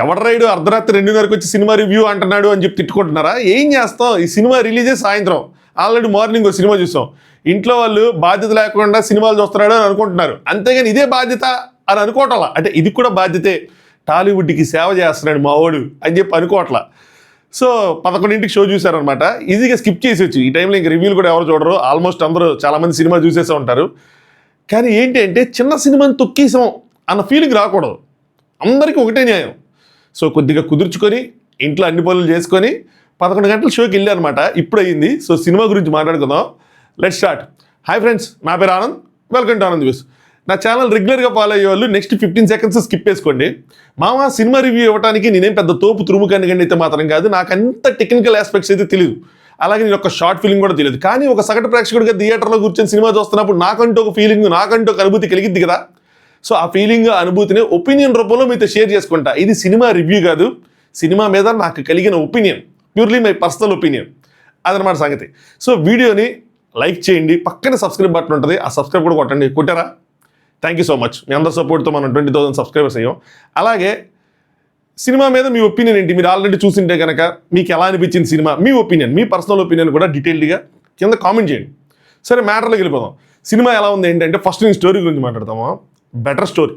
ఎవడ రైడు అర్ధరాత్రి 2:30కి వచ్చి సినిమా రివ్యూ అంటున్నాడు అని చెప్పి తిట్టుకుంటున్నారా? ఏం చేస్తాం, ఈ సినిమా రిలీజే సాయంత్రం, ఆల్రెడీ మార్నింగ్ ఒక సినిమా చూసాం. ఇంట్లో వాళ్ళు బాధ్యత లేకుండా సినిమాలు చూస్తున్నాడు అని అనుకుంటున్నారు, అంతేగాని ఇదే బాధ్యత అని అనుకోవట్లా. అంటే ఇది కూడా బాధ్యతే, టాలీవుడ్కి సేవ చేస్తున్నాడు మా వాడు అని చెప్పి అనుకోవట్లా. సో 11ంటికి షో చూసారనమాట, ఈజీగా స్కిప్ చేసేవచ్చు. ఈ టైంలో ఇంక రివ్యూలు కూడా ఎవరు చూడరు, ఆల్మోస్ట్ అందరూ చాలామంది సినిమా చూసేసే ఉంటారు. కానీ ఏంటి అంటే చిన్న సినిమాని తొక్కేసాం అన్న ఫీలింగ్ రాకూడదు, అందరికీ ఒకటే న్యాయం. సో కొద్దిగా కుదుర్చుకొని ఇంట్లో అన్ని పనులు చేసుకొని 11 గంటల షోకి వెళ్ళి అనమాట, ఇప్పుడు అయ్యింది. సో సినిమా గురించి మాట్లాడుకుందాం, లెట్స్ స్టార్ట్. హాయ్ ఫ్రెండ్స్, నా పేరు Anand, welcome to Anand views. నా ఛానల్ రెగ్యులర్గా ఫాలో అయ్యే వాళ్ళు నెక్స్ట్ 15 సెకండ్స్ స్కిప్ చేసుకోండి. మామ సినిమా రివ్యూ ఇవ్వడానికి నేనేం పెద్ద తోపు తురుముకాన్ని కానీ అయితే మాత్రం కాదు, నాకు అంత టెక్నికల్ ఆస్పెక్ట్స్ అయితే తెలియదు, అలాగే నేను ఒక షార్ట్ ఫిలిం కూడా తెలియదు. కానీ ఒక సగటు ప్రేక్షకుడిగా థియేటర్లో కూర్చొని సినిమా చూస్తున్నప్పుడు నాకంటూ ఒక ఫీలింగ్, నాకంటూ ఒక అనుభూతి కలిగిద్ది కదా. సో ఆ ఫీలింగ్, అనుభూతిని ఒపీనియన్ రూపంలో మీతో షేర్ చేసుకుంటా. ఇది సినిమా రివ్యూ కాదు, సినిమా మీద నాకు కలిగిన opinion, purely my personal opinion, అదనమాట సంగతి. సో వీడియోని లైక్ చేయండి, పక్కన సబ్స్క్రైబ్ బటన్ ఉంటుంది, ఆ సబ్స్క్రైబ్ కూడా కొట్టండి. కొట్టారా? Thank you so much. మీ అందరి సపోర్ట్తో మనం 20,000 సబ్స్క్రైబర్స్ అయ్యాం. అలాగే సినిమా మీద మీ ఒపీనియన్ ఏంటి, మీరు ఆల్రెడీ చూసింటే కనుక మీకు ఎలా అనిపించింది సినిమా, మీ ఒపీనియన్, మీ పర్సనల్ ఒపీనియన్ కూడా డీటెయిల్డ్గా కింద కామెంట్ చేయండి. సరే మ్యాటర్లోకి వెళ్ళిపోదాం. సినిమా ఎలా ఉంది ఏంటంటే, ఫస్ట్ నేను స్టోరీ గురించి మాట్లాడతాము. బెటర్ స్టోరీ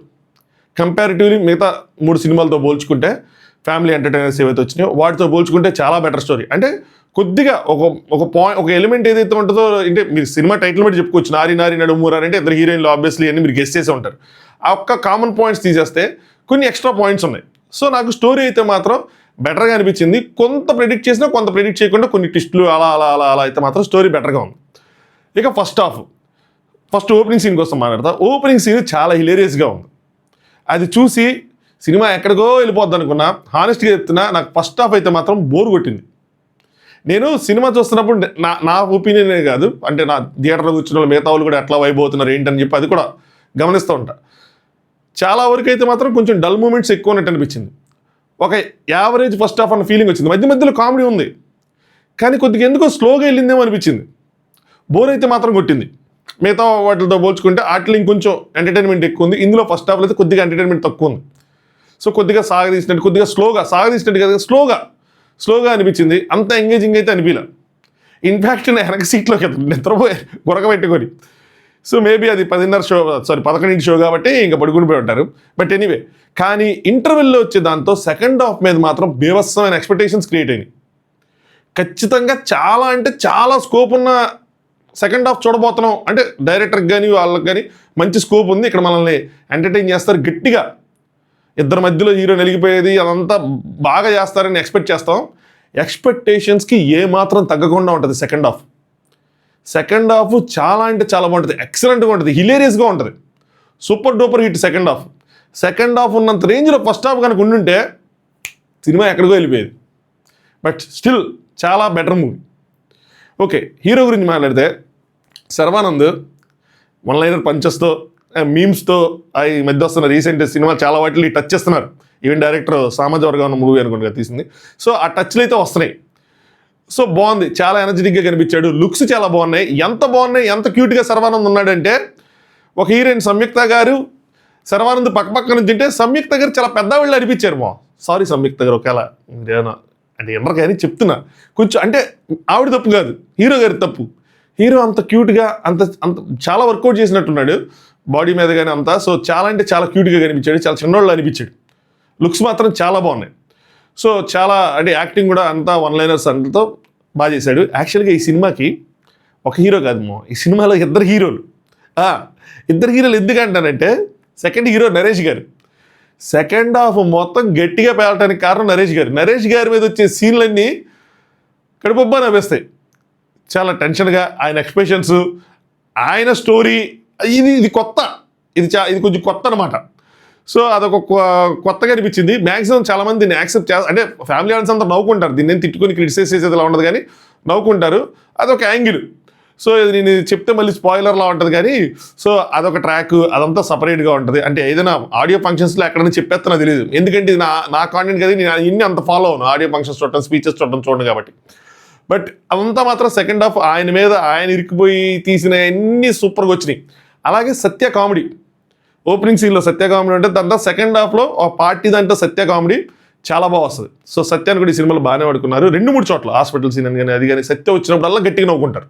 కంపారిటివ్లీ మిగతా 3 సినిమాలతో పోల్చుకుంటే, ఫ్యామిలీ ఎంటర్టైనర్స్ ఏవైతే వచ్చినాయో వాటితో పోల్చుకుంటే చాలా బెటర్ స్టోరీ. అంటే కొద్దిగా ఒక ఎలిమెంట్ ఏదైతే ఉంటుందో, అంటే మీరు సినిమా టైటిల్ బట్టి చెప్పుకోవచ్చు, నారి నారి నడుమూరారు అంటే ఇద్దరు హీరోయిన్లు ఆబ్వియస్లీ అని మీరు గెస్ చేసే ఉంటారు. ఆ ఒక్క కామన్ పాయింట్స్ తీసేస్తే కొన్ని ఎక్స్ట్రా పాయింట్స్ ఉన్నాయి. సో నాకు స్టోరీ అయితే మాత్రం బెటర్గా అనిపించింది. కొంత ప్రెడిక్ట్ చేసినా కొంత ప్రెడిక్ట్ చేయకుండా కొన్ని ట్విస్టులు అలా అలా అలా అలా అయితే మాత్రం స్టోరీ బెటర్గా ఉంది. ఇక ఫస్ట్ ఓపెనింగ్ సీన్ కోసం మాట్లాడతా. ఓపెనింగ్ సీన్ చాలా హిలేరియస్గా ఉంది. అది చూసి సినిమా ఎక్కడికో వెళ్ళిపోద్ది అనుకున్నా. హానెస్ట్గా చెప్తున్నా, నాకు ఫస్ట్ హాఫ్ అయితే మాత్రం బోర్ కొట్టింది. నేను సినిమా చూస్తున్నప్పుడు నా ఒపీనియనే కాదు, అంటే నా థియేటర్లో కూర్చున్న వాళ్ళు మిగతా వాళ్ళు కూడా ఎట్లా వైబ్ అవుతున్నారు ఏంటని చెప్పి అది కూడా గమనిస్తూ ఉంటా. చాలా వరకు అయితే మాత్రం కొంచెం డల్ మూమెంట్స్ ఎక్కువ ఉన్నట్టు అనిపించింది. ఒక యావరేజ్ ఫస్ట్ హాఫ్ అన్న ఫీలింగ్ వచ్చింది. మధ్య మధ్యలో కామెడీ ఉంది, కానీ కొద్దిగా ఎందుకో స్లోగా వెళ్ళిందేమో అనిపించింది. బోర్ అయితే మాత్రం కొట్టింది. మిగతా వాటితో పోల్చుకుంటే వాటిలో ఇంకొంచెం ఎంటర్టైన్మెంట్ ఎక్కువ ఉంది. ఇందులో ఫస్ట్ హాఫ్లో అయితే కొద్దిగా ఎంటర్టైన్మెంట్ తక్కువ ఉంది. సో కొద్దిగా సాగదీసినట్టు, కొద్దిగా సాగదీసినట్టు కదా, స్లోగా అనిపించింది. అంత ఎంగేజింగ్ అయితే అనిపించలే. ఇన్ఫ్యాక్ట్ నేను వెనక సీట్లోకి నిద్రపోయి గురక పెట్టుకొని. సో మేబీ అది 11 షో కాబట్టి ఇంకా పడుకుని పోయి ఉంటారు. బట్ ఎనీవే, కానీ ఇంటర్వెల్లో వచ్చే దాంతో సెకండ్ హాఫ్ మీద మాత్రం బీభత్సమైన ఎక్స్పెక్టేషన్స్ క్రియేట్ అయినాయి. ఖచ్చితంగా చాలా అంటే చాలా స్కోప్ ఉన్న సెకండ్ హాఫ్ చూడబోతున్నాం. అంటే డైరెక్టర్కి కానీ వాళ్ళకి కానీ మంచి స్కోప్ ఉంది, ఇక్కడ మనల్ని ఎంటర్టైన్ చేస్తారు గట్టిగా. ఇద్దరి మధ్యలో హీరో నలిగిపోయేది అదంతా బాగా చేస్తారని ఎక్స్పెక్ట్ చేస్తాం. ఎక్స్పెక్టేషన్స్కి ఏమాత్రం తగ్గకుండా ఉంటుంది సెకండ్ హాఫ్ చాలా అంటే చాలా బాగుంటుంది, ఎక్సలెంట్గా ఉంటుంది, హిలేరియస్గా ఉంటుంది, super duper hit second half ఉన్నంత రేంజ్లో ఫస్ట్ హాఫ్ కనుక ఉండుంటే సినిమా ఎక్కడికో వెళ్ళిపోయేది. బట్ స్టిల్ చాలా బెటర్ మూవీ. ఓకే, హీరో గురించి మాట్లాడితే శర్వానంద్ వన్ లైనర్ పంచెస్తో, మీమ్స్తో ఈ మధ్య వస్తున్న రీసెంట్ సినిమా చాలా వాటిని టచ్ చేస్తున్నారు. ఈవెన్ డైరెక్టర్ సామాజిక వర్గం ఉన్న మూవీ అనుకుంటా తీసింది. సో ఆ టచ్లు అయితే వస్తున్నాయి. సో బాగుంది, చాలా ఎనర్జెటిక్గా కనిపించాడు, లుక్స్ చాలా బాగున్నాయి. ఎంత క్యూట్గా శర్వానంద్ ఉన్నాడంటే, ఒక హీరోయిన్ సంయుక్త గారు శర్వానంద్ పక్కన నుంచి తింటే సంయుక్త గారు చాలా పెద్దవాళ్ళు అనిపించారు. సారీ సంయుక్త గారు, ఒకవేళ ఏమన్నా అంటే ఎన్నర కానీ చెప్తున్నా, కొంచెం అంటే ఆవిడ తప్పు కాదు, హీరో గారి తప్పు. హీరో అంత క్యూట్గా అంత చాలా వర్కౌట్ చేసినట్టున్నాడు బాడీ మీద కానీ అంతా. సో చాలా అంటే చాలా క్యూట్గా కనిపించాడు, చాలా చిన్నోళ్ళు అనిపించాడు. లుక్స్ మాత్రం చాలా బాగున్నాయి. సో చాలా అంటే యాక్టింగ్ కూడా అంతా వన్ లైనర్స్ అంతతో బాగా చేశాడు. యాక్చువల్గా ఈ సినిమాకి ఒక హీరో కాదు, ఈ సినిమాలో ఇద్దరు హీరోలు ఎందుకంటానంటే, సెకండ్ హీరో నరేష్ గారు. సెకండ్ హాఫ్ మొత్తం గట్టిగా పేలటానికి కారణం నరేష్ గారి మీద వచ్చే సీన్లన్నీ కడుపుబ్బా నవ్వేస్తాయి. చాలా టెన్షన్గా ఆయన ఎక్స్ప్రెషన్స్, ఆయన స్టోరీ, ఇది కొత్త, ఇది కొంచెం కొత్త అనమాట. సో అదొక కొత్తగా అనిపించింది. మ్యాక్సిమం చాలామంది దీన్ని యాక్సెప్ట్ అంటే ఫ్యామిలీ ఆడియన్స్ అంతా నవ్వుకుంటారు, దీన్ని తిట్టుకొని క్రిటిసైజ్ చేసేదిలా ఉండదు కానీ నవ్వుకుంటారు, అదొక యాంగిల్. సో ఇది నేను చెప్తే మళ్ళీ స్పాయిలర్లా ఉంటుంది కానీ, సో అదొక ట్రాక్, అదంతా సపరేట్గా ఉంటుంది. అంటే ఏదైనా ఆడియో ఫంక్షన్స్లో ఎక్కడైనా చెప్పేస్తున్నా తెలియదు, ఎందుకంటే ఇది నా కాంటెంట్ కదా, నేను ఇన్ని అంత ఫాలో అవును, ఆడియో ఫంక్షన్స్ చూడటం, స్పీచెస్ చూడండి కాబట్టి. బట్ అదంతా మాత్రం సెకండ్ హాఫ్ ఆయన ఇరికిపోయి తీసిన అన్ని సూపర్గా వచ్చినాయి. అలాగే సత్య కామెడీ ఓపెనింగ్ సీన్లో సత్య కామెడీ ఉంటే దాంట్లో సెకండ్ హాఫ్లో ఆ పార్టీ దాంట్లో సత్య కామెడీ చాలా బాగా వస్తుంది. సో సత్యాన్ని కూడా ఈ సినిమాలో బాగానే వాడుకున్నారు. 2-3 చోట్ల హాస్పిటల్ సీన్ అని కానీ అది కానీ సత్య వచ్చినప్పుడల్లా గట్టిగా నవ్వుకుంటారు.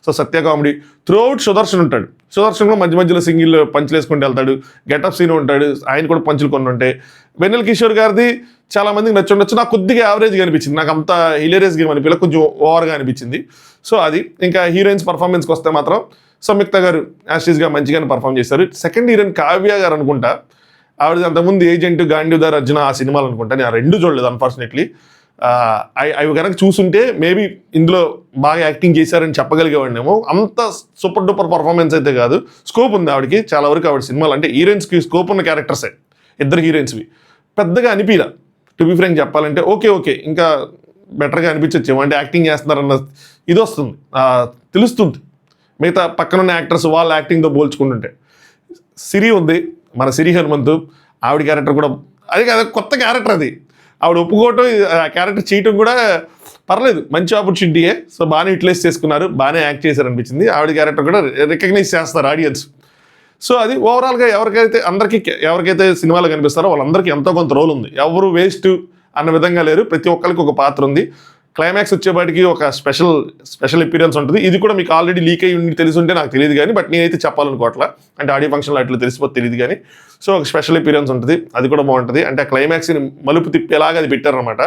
సో సత్య కామెడీ త్రూఅవుట్. సుదర్శన్ ఉంటాడు. సుదర్శన్ కూడా మధ్య మధ్యలో సింగిల్ పంచులు వేసుకుంటూ వెళ్తాడు. గెటప్ సీన్ ఉంటాడు, ఆయన కూడా పంచులు కొన్ని ఉంటాయి. వెన్నెల కిషోర్ గారిది చాలా మందికి నచ్చుండొచ్చు, నాకు కొద్దిగా యావరేజ్గా అనిపించింది. నాకు అంత హిలేరియస్గా అనిపించలేదు, కొంచెం ఓవర్గా అనిపించింది. సో అది ఇంకా హీరోయిన్స్ పర్ఫార్మెన్స్కి వస్తే మాత్రం సంయుక్త గారు యాస్టీస్గా మంచిగానే పర్ఫామ్ చేశారు. సెకండ్ హీరోయిన్ కావ్య గారు అనుకుంటా, ఆవిడ అంతకుముందు ఏజెంట్, గాంధీదార్ అర్జున ఆ సినిమాలు అనుకుంటా. నేను ఆ 2 చూడలేదు అన్ఫార్చునేట్లీ. అవి కనుక చూసుంటే మేబీ ఇందులో బాగా యాక్టింగ్ చేశారని చెప్పగలిగేవాడినేమో. అంత సూపర్ డూపర్ పర్ఫార్మెన్స్ అయితే కాదు, స్కోప్ ఉంది ఆవిడకి చాలా వరకు. ఆవిడ సినిమాలు అంటే హీరోయిన్స్కి స్కోప్ ఉన్న క్యారెక్టర్సే, ఇద్దరు హీరోయిన్స్వి. పెద్దగా అనిపించలే టు బి ఫ్రాంక్ చెప్పాలంటే. ఓకే ఇంకా బెటర్గా అనిపించచ్చేమో, అంటే యాక్టింగ్ చేస్తున్నారన్న ఇది వస్తుంది, తెలుస్తుంది మిగతా పక్కనున్న యాక్టర్స్ వాళ్ళ యాక్టింగ్తో పోల్చుకుంటుంటే. సిరి ఉంది, మన సిరి హనుమంతు, ఆవిడ క్యారెక్టర్ కూడా అది కాదు, కొత్త క్యారెక్టర్ అది. ఆవిడ ఒప్పుకోవటం, ఆ క్యారెక్టర్ చేయటం కూడా పర్లేదు, మంచి ఆపర్చునిటీయే. సో బాగానే యూటిలైజ్ చేసుకున్నారు, బాగానే యాక్ట్ చేశారు అనిపించింది. ఆవిడ క్యారెక్టర్ కూడా రికగ్నైజ్ చేస్తారు ఆడియన్స్. సో అది ఓవరాల్గా ఎవరికైతే సినిమాలో కనిపిస్తారో వాళ్ళందరికీ ఎంతో కొంత రోల్ ఉంది. ఎవరు వేస్ట్ అన్న విధంగా లేరు, ప్రతి ఒక్కరికి ఒక పాత్ర ఉంది. క్లైమాక్స్ వచ్చేపాటికి ఒక స్పెషల్ ఎపీరియన్స్ ఉంటుంది. ఇది కూడా మీకు ఆల్రెడీ లీక్ అయ్యి ఉండి తెలిసి ఉంటే నాకు తెలియదు కానీ, బట్ నేనైతే చెప్పాలనుకోవట్లా, అంటే ఆడియో ఫంక్షన్లో అట్లా తెలిసిపోతే తెలియదు కానీ. సో ఒక స్పెషల్ ఎపీరియన్స్ ఉంటుంది, అది కూడా బాగుంటుంది. అంటే ఆ క్లైమాక్స్ని మలుపు తిప్పేలాగా అది పెట్టారనమాట.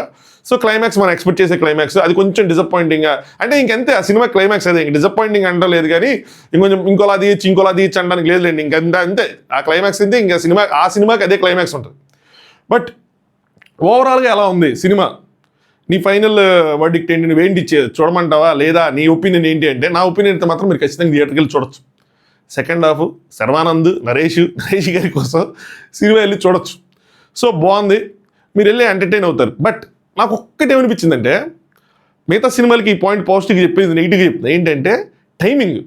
సో క్లైమాక్స్ మనం ఎక్స్పెక్ట్ చేసే క్లైమాక్స్ అది కొంచెం డిసప్పాయింటింగ్గా, అంటే ఇంకంతే ఆ సినిమా క్లైమాక్స్ అదే, డిసప్పాయింటింగ్ అంటే లేదు కానీ ఇంకొంచెం ఇంకోలా తీయచ్చు అనడానికి లేదులేండి. అంతే ఆ క్లైమాక్స్ అయితే ఇంకా ఆ సినిమాకి అదే క్లైమాక్స్ ఉంటుంది. బట్ ఓవరాల్గా ఎలా ఉంది సినిమా, నీ ఫైనల్ వర్డిక్ట్ ఏంటి, నువ్వేంటి చూడమంటావా లేదా, నీ ఒపీనియన్ ఏంటి అంటే, నా ఒపీనియన్ అయితే మాత్రం మీరు ఖచ్చితంగా థియేటర్కి వెళ్ళి చూడొచ్చు. సెకండ్ హాఫ్ శర్వానంద్, నరేష్ గారి కోసం సినిమా వెళ్ళి చూడొచ్చు. సో బాగుంది, మీరు వెళ్ళి ఎంటర్టైన్ అవుతారు. బట్ నాకు ఒక్కటి ఏమనిపించిందంటే, మిగతా సినిమాలకి ఈ పాయింట్ పాజిటివ్గా చెప్పేది, నెగిటివ్గా చెప్తుంది ఏంటంటే టైమింగ్.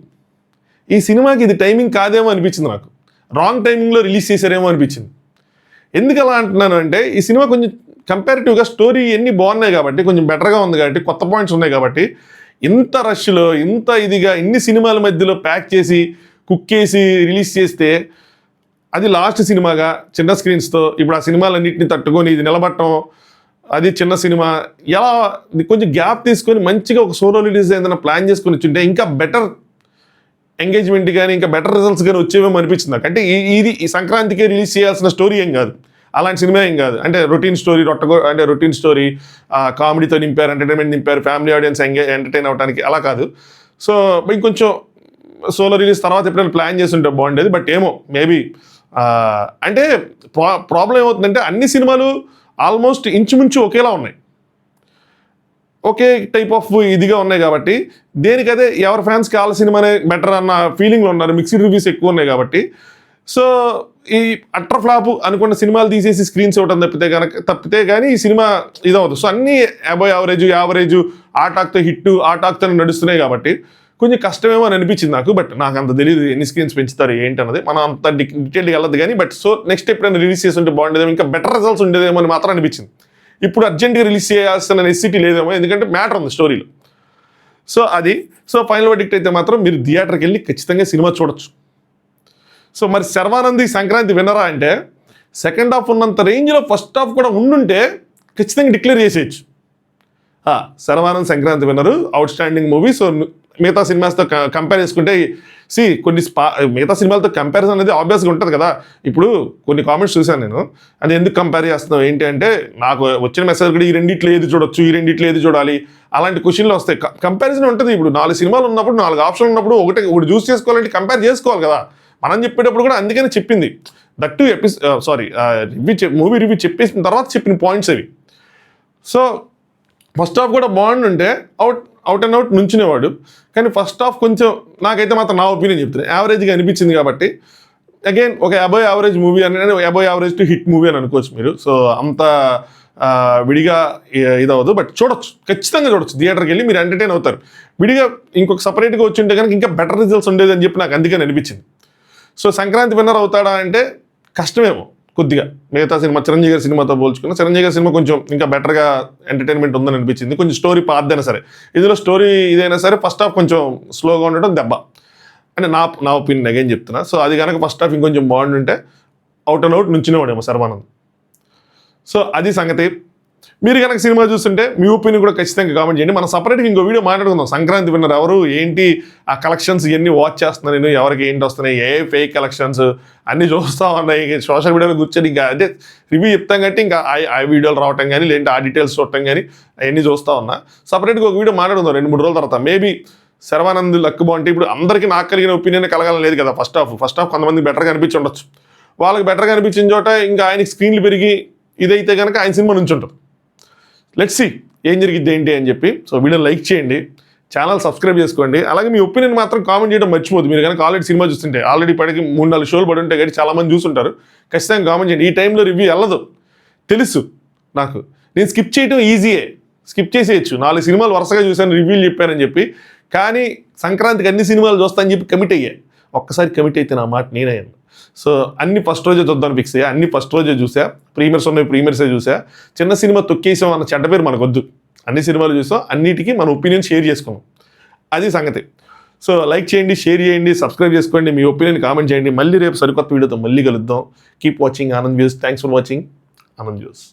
ఈ సినిమాకి ఇది టైమింగ్ కాదేమో అనిపించింది నాకు, రాంగ్ టైమింగ్లో రిలీజ్ చేశారేమో అనిపించింది. ఎందుకు అలా అంటున్నాను అంటే, ఈ సినిమా కొంచెం కంపారిటివ్గా స్టోరీ ఎన్ని బాగున్నాయి కాబట్టి, కొంచెం బెటర్గా ఉంది కాబట్టి, కొత్త పాయింట్స్ ఉన్నాయి కాబట్టి, ఇంత రష్లో ఇంత ఇదిగా ఇన్ని సినిమాల మధ్యలో ప్యాక్ చేసి కుక్ చేసి రిలీజ్ చేస్తే, అది లాస్ట్ సినిమాగా చిన్న స్క్రీన్స్తో ఇప్పుడు ఆ సినిమాలన్నింటినీ తట్టుకొని ఇది నిలబడటం, అది చిన్న సినిమా, ఎలా కొంచెం గ్యాప్ తీసుకొని మంచిగా ఒక సోలో రిలీజ్ ఏదైనా ప్లాన్ చేసుకొని వచ్చింటే ఇంకా బెటర్ ఎంగేజ్మెంట్ కానీ ఇంకా బెటర్ రిజల్ట్స్ కానీ వచ్చేవేమో అనిపించింది నాకు. అంటే ఈ సంక్రాంతికే రిలీజ్ చేయాల్సిన స్టోరీ ఏం కాదు, అలాంటి సినిమా ఏం కాదు. అంటే రొటీన్ స్టోరీ కామెడీతో నింపారు, ఎంటర్టైన్మెంట్ నింపారు, ఫ్యామిలీ ఆడియన్స్ ఎంటర్టైన్ అవ్వడానికి అలా కాదు. సో ఇంకొంచెం సోలో రిలీజ్ తర్వాత ఎప్పుడైనా ప్లాన్ చేస్తుంటే బాగుండేది. బట్ ఏమో మేబీ అంటే ప్రాబ్లం ఏమవుతుందంటే, అన్ని సినిమాలు ఆల్మోస్ట్ ఇంచుమించు ఒకేలా ఉన్నాయి, ఒకే టైప్ ఆఫ్ ఇదిగా ఉన్నాయి కాబట్టి, దేనికదే ఎవరి ఫ్యాన్స్కి వాళ్ళ సినిమానే బెటర్ అన్న ఫీలింగ్లో ఉన్నారు. మిక్స్డ్ రివ్యూస్ ఎక్కువ ఉన్నాయి కాబట్టి. సో ఈ అట్టర్ ఫ్లాప్ అనుకున్న సినిమాలు తీసేసి స్క్రీన్స్ ఇవ్వడం తప్పితే కానీ ఈ సినిమా ఇదవద్దు. సో అన్నీ అబోవ్ యావరేజ్ ఆ టాక్తో నడుస్తున్నాయి కాబట్టి కొంచెం కష్టమేమో అని అనిపించింది నాకు. బట్ నాకు అంత తెలియదు ఎన్ని స్క్రీన్స్ పెంచుతారు ఏంటి అన్నది, మనం అంత డీటెయిల్గా వెళ్ళదు కానీ. బట్ సో నెక్స్ట్ ఎప్పుడైనా రిలీజ్ చేసి ఉంటే బాగుండేదేమో, ఇంకా బెటర్ రిజల్ట్స్ ఉండేదేమో అని మాత్రం అనిపించింది. ఇప్పుడు అర్జెంట్గా రిలీజ్ చేయాల్సిన నెసిటీ లేదేమో, ఎందుకంటే మ్యాటర్ ఉంది స్టోరీలో. సో అది ఫైనల్ వర్డిక్ట్ అయితే మాత్రం మీరు థియేటర్కి వెళ్ళి ఖచ్చితంగా సినిమా చూడొచ్చు. సో మరి శర్వానంద్ సంక్రాంతి విన్నరా అంటే, సెకండ్ హాఫ్ ఉన్నంత రేంజ్లో ఫస్ట్ హాఫ్ కూడా ఉండుంటే ఖచ్చితంగా డిక్లేర్ చేసేయచ్చు, శర్వానంద్ సంక్రాంతి విన్నరు, అవుట్ స్టాండింగ్ మూవీ. సో మిగతా సినిమాస్తో కంపేర్ చేసుకుంటే మిగతా సినిమాలతో కంపారిజన్ అనేది ఆబ్వియస్గా ఉంటుంది కదా. ఇప్పుడు కొన్ని కామెంట్స్ చూశాను నేను, అది ఎందుకు కంపేర్ చేస్తున్నావు ఏంటి అంటే, నాకు వచ్చిన మెసేజ్ కూడా ఈ రెండిట్లో ఏది చూడొచ్చు, ఈ రెండిట్లో ఏది చూడాలి, అలాంటి క్వశ్చన్లు వస్తాయి. కంపారిజన్ ఉంటుంది. ఇప్పుడు 4 సినిమాలు ఉన్నప్పుడు 4 ఆప్షన్లు ఉన్నప్పుడు ఒకటి చూస్ చేసుకోవాలంటే కంపేర్ చేసుకోవాలి కదా. మనం చెప్పేటప్పుడు కూడా అందుకని చెప్పింది దట్టు మూవీ రివ్యూ చెప్పేసిన తర్వాత చెప్పిన పాయింట్స్ అవి. సో ఫస్ట్ హాఫ్ కూడా బాగుండుంటే అవుట్ అండ్ అవుట్ నుంచునేవాడు. కానీ ఫస్ట్ హాఫ్ కొంచెం నాకైతే మాత్రం నా ఒపీనియన్ చెప్తున్నాను యావరేజ్గా అనిపించింది కాబట్టి, అగైన్ ఒక అబోవ్ యావరేజ్ మూవీ అని, above average to hit movie అని అనుకోవచ్చు మీరు. సో అంత విడిగా ఇదవద్దు, బట్ చూడొచ్చు, ఖచ్చితంగా చూడొచ్చు. థియేటర్కి వెళ్ళి మీరు ఎంటర్టైన్ అవుతారు. విడిగా ఇంకొక సపరేట్గా వచ్చి ఉంటే కనుక ఇంకా బెటర్ రిజల్ట్స్ ఉండేది అని చెప్పి నాకు అందుకని అనిపించింది. సో సంక్రాంతి విన్నర్ అవుతాడా అంటే కష్టమేమో కొద్దిగా. మిగతా సినిమా చిరంజీవి గారి సినిమాతో పోల్చుకున్న చిరంజీవి గారి సినిమా కొంచెం ఇంకా బెటర్గా ఎంటర్టైన్మెంట్ ఉందని అనిపించింది. కొంచెం స్టోరీ పాతదైనా సరే, ఇందులో స్టోరీ ఇదైనా సరే ఫస్ట్ హాఫ్ కొంచెం స్లోగా ఉండడం దెబ్బ. అని నా ఒపీనియన్ అగైన్ చెప్తున్నా. సో అది కనుక ఫస్ట్ హాఫ్ ఇంకొంచెం బాగుంటుంటే అవుట్ అండ్ అవుట్ నుంచినేవాడేమో శర్వానంద్. సో అది సంగతి. మీరు కనుక సినిమా చూస్తుంటే మీ ఒపీనియన్ కూడా ఖచ్చితంగా కామెంట్ చేయండి. మనం సపరేట్గా ఇంకో వీడియో మాట్లాడుకుందాం. సంక్రాంతి విన్నర్ ఎవరు, ఏంటి, ఆ కలెక్షన్స్ ఇవన్నీ వాచ్ చేస్తున్నాను నేను, ఎవరికి ఏంటి వస్తున్నాయి, ఏ ఫేక్ కలెక్షన్స్ అన్నీ చూస్తూ ఉన్నాయి. సోషల్ మీడియాలో కూర్చొని ఇంకా అదే రివ్యూ చెప్తాం కాబట్టి ఇంకా ఆ వీడియోలు రావటం కానీ, లేదంటే ఆ డీటెయిల్స్ చూడటం కానీ అవన్నీ చూస్తూ ఉన్నా. సపరేట్గా ఒక వీడియో మాట్లాడుకుందాం 2-3 రోజుల తర్వాత. మేబీ శర్వానంద్ లక్ బాగుంటే ఇప్పుడు అందరికీ నాకు కలిగిన ఒపీనియన్ కలగాలని లేదు కదా. ఫస్ట్ హాఫ్ కొంతమంది బెటర్గా అనిపించి ఉండొచ్చు. వాళ్ళకి బెటర్గా అనిపించిన చోట ఇంకా ఆయనకి స్క్రీన్లు పెరిగి ఇదైతే కనుక ఆయన సినిమా నుంచి ఉంటుంది. లెట్స్ సీ ఏం జరిగిద్ది ఏంటి అని చెప్పి. సో వీడియో లైక్ చేయండి, ఛానల్ సబ్స్క్రైబ్ చేసుకోండి. అలాగే మీ ఒపీనియన్ మాత్రం కామెంట్ చేయడం మర్చిపోదు. మీరు కనుక ఆల్రెడీ సినిమా చూస్తుంటే, ఆల్రెడీ పడికి 3-4 షోలు పడి ఉంటాయి కాబట్టి చాలామంది చూస్తుంటారు. ఖచ్చితంగా కామెంట్ చేయండి. ఈ టైంలో రివ్యూ వెళ్ళదు తెలుసు నాకు, నేను స్కిప్ చేయడం ఈజీయే, స్కిప్ చేసేయచ్చు. 4 సినిమాలు వరుసగా చూశాను, రివ్యూలు చెప్పానని చెప్పి. కానీ సంక్రాంతికి అన్ని సినిమాలు చూస్తానని చెప్పి కమిట్ అయ్యా. ఒక్కసారి కమిట్ అయితే నా మాట నేనయ్యాను. సో అన్ని ఫస్ట్ రోజే చూద్దాను ఫిక్స్ అయ్యా. అన్ని ఫస్ట్ రోజే చూసా. ప్రీమియర్స్ ఉన్నాయి, ప్రీమియర్సే చూసా. చిన్న సినిమా తొక్కేసాం అన్న చెడ్డ పేరు మనకొద్దు. అన్ని సినిమాలు చూసాం, అన్నిటికీ మన ఒపీనియన్ షేర్ చేసుకున్నాం. అది సంగతి. సో లైక్ చేయండి, షేర్ చేయండి, సబ్స్క్రైబ్ చేసుకోండి, మీ ఒపీనియన్ కామెంట్ చేయండి. మళ్ళీ రేపు సరికొత్త వీడియోతో మళ్ళీ కలుద్దాం. Keep watching Anand views. Thanks for watching Anand views.